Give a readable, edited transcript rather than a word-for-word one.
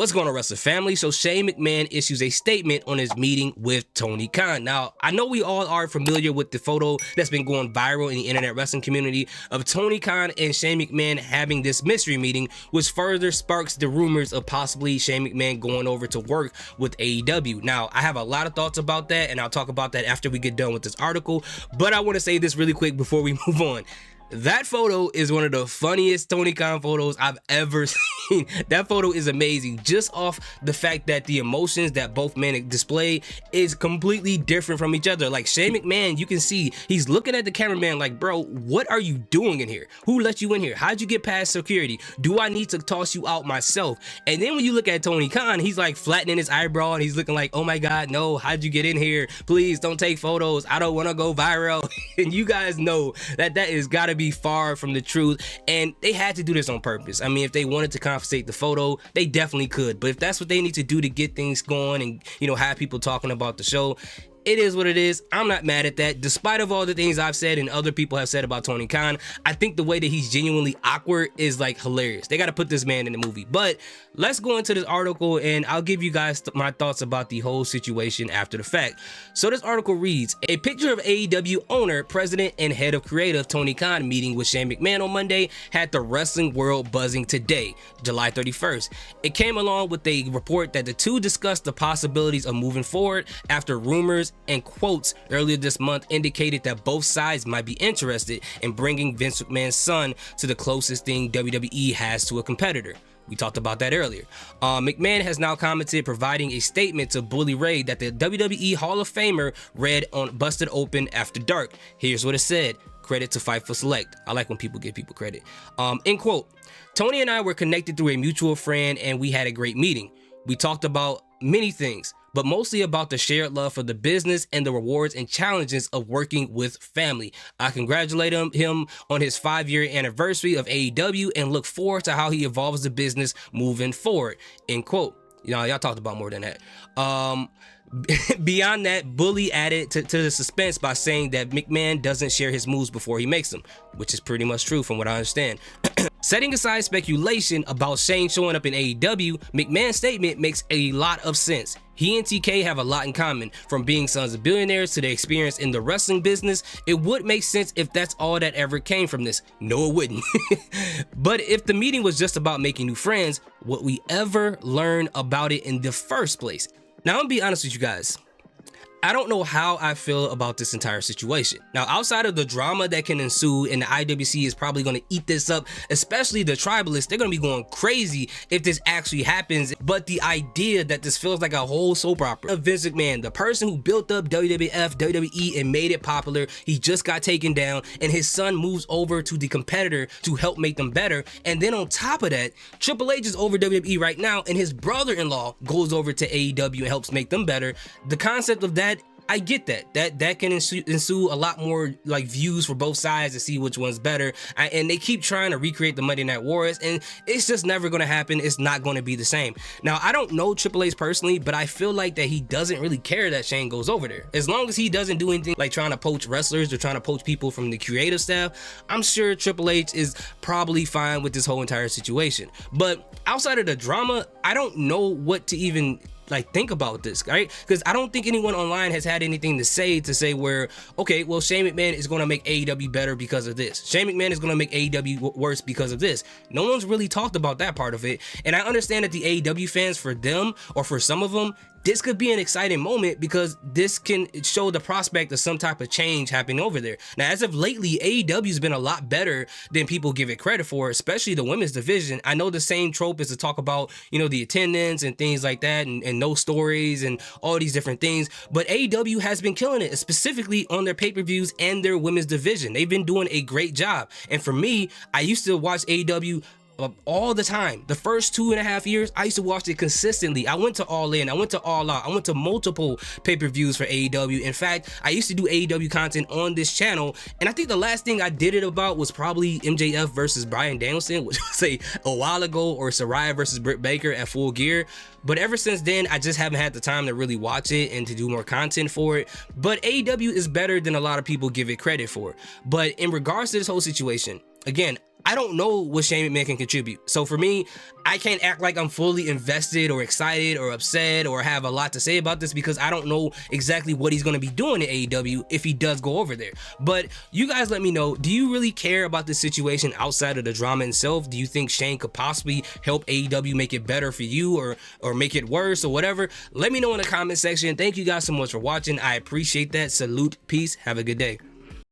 What's going on, Wrestling family? So Shane McMahon issues a statement on his meeting with Tony Khan. Now, I know we all are familiar with the photo that's been going viral in the internet wrestling community of Tony Khan and Shane McMahon having this mystery meeting, which further sparks the rumors of possibly Shane McMahon going over to work with AEW. Now, I have a lot of thoughts about that, and I'll talk about that after we get done with this article, but I want to say this really quick before we move on. That photo is one of the funniest Tony Khan photos I've ever seen. That photo is amazing, just off the fact that the emotions that both men display is completely different from each other. Like Shane McMahon, you can see he's looking at the cameraman like, bro, what are you doing in here? Who let you in here? How'd you get past security? Do I need to toss you out myself? And then when you look at Tony Khan, he's like flattening his eyebrow and he's looking like, oh my God, no, how'd you get in here? Please don't take photos. I don't want to go viral. And you guys know that that is gotta be far from the truth, and they had to do this on purpose. I mean, if they wanted to confiscate the photo, they definitely could, but if that's what they need to do to get things going and, you know, have people talking about the show, it is what it is. I'm not mad at that. Despite of all the things I've said and other people have said about Tony Khan, I think the way that he's genuinely awkward is like hilarious. They got to put this man in the movie. But let's go into this article and I'll give you guys my thoughts about the whole situation after the fact. So this article reads, a picture of AEW owner, president, and head of creative Tony Khan meeting with Shane McMahon on Monday had the wrestling world buzzing today, July 31st. It came along with a report that the two discussed the possibilities of moving forward after rumors and quotes earlier this month indicated that both sides might be interested in bringing Vince McMahon's son to the closest thing WWE has to a competitor. We talked about that earlier. McMahon has now commented, providing a statement to Bully Ray that the WWE Hall of Famer read on Busted Open After Dark. Here's what it said. Credit to Fightful Select. I like when people give people credit. End quote. Tony and I were connected through a mutual friend and we had a great meeting. We talked about many things, but mostly about the shared love for the business and the rewards and challenges of working with family. I congratulate him on his 5-year anniversary of AEW and look forward to how he evolves the business moving forward. End quote. You know, y'all talked about more than that. Beyond that, Bully added to the suspense by saying that McMahon doesn't share his moves before he makes them, which is pretty much true from what I understand. Setting aside speculation about Shane showing up in AEW, McMahon's statement makes a lot of sense. He and TK have a lot in common, from being sons of billionaires to their experience in the wrestling business. It would make sense if that's all that ever came from this. No, it wouldn't. But if the meeting was just about making new friends, would we ever learn about it in the first place? Now, I'm gonna be honest with you guys. I don't know how I feel about this entire situation. Now, outside of the drama that can ensue, and the IWC is probably going to eat this up, especially the tribalists, they're going to be going crazy if this actually happens. But the idea that this feels like a whole soap opera of Vince McMahon, the person who built up WWF, WWE, and made it popular, he just got taken down, and his son moves over to the competitor to help make them better. And then on top of that, Triple H is over WWE right now, and his brother-in-law goes over to AEW and helps make them better. The concept of that, I get that can ensue a lot more like views for both sides to see which one's better, and they keep trying to recreate the Monday Night Wars, and it's just never going to happen. It's not going to be the same. Now, I don't know Triple H personally, but I feel like that he doesn't really care that Shane goes over there. As long as he doesn't do anything like trying to poach wrestlers or trying to poach people from the creative staff, I'm sure Triple H is probably fine with this whole entire situation. But outside of the drama, I don't know what to even like think about this, right? Because I don't think anyone online has had anything to say where, okay, well, Shane McMahon is going to make AEW better because of this. Shane McMahon is going to make AEW worse because of this. No one's really talked about that part of it. And I understand that the AEW fans, for them or for some of them, this could be an exciting moment because this can show the prospect of some type of change happening over there. Now, as of lately, AEW's been a lot better than people give it credit for, especially the women's division. I know the same trope is to talk about, you know, the attendance and things like that, and no stories and all these different things. But AEW has been killing it, specifically on their pay-per-views and their women's division. They've been doing a great job. And for me, I used to watch AEW all the time. The first 2.5 years, I used to watch it consistently. I went to All In, I went to All Out, I went to multiple pay-per-views for AEW. In fact, I used to do AEW content on this channel, and I think the last thing I did it about was probably MJF versus Bryan Danielson, which was a while ago, or Saraya versus Britt Baker at Full Gear. But ever since then, I just haven't had the time to really watch it and to do more content for it. But AEW is better than a lot of people give it credit for. But in regards to this whole situation, again, I don't know what Shane McMahon can contribute. So for me, I can't act like I'm fully invested or excited or upset or have a lot to say about this because I don't know exactly what he's going to be doing in AEW if he does go over there. But you guys let me know, do you really care about this situation outside of the drama itself? Do you think Shane could possibly help AEW make it better for you or make it worse or whatever? Let me know in the comment section. Thank you guys so much for watching. I appreciate that. Salute, peace, have a good day.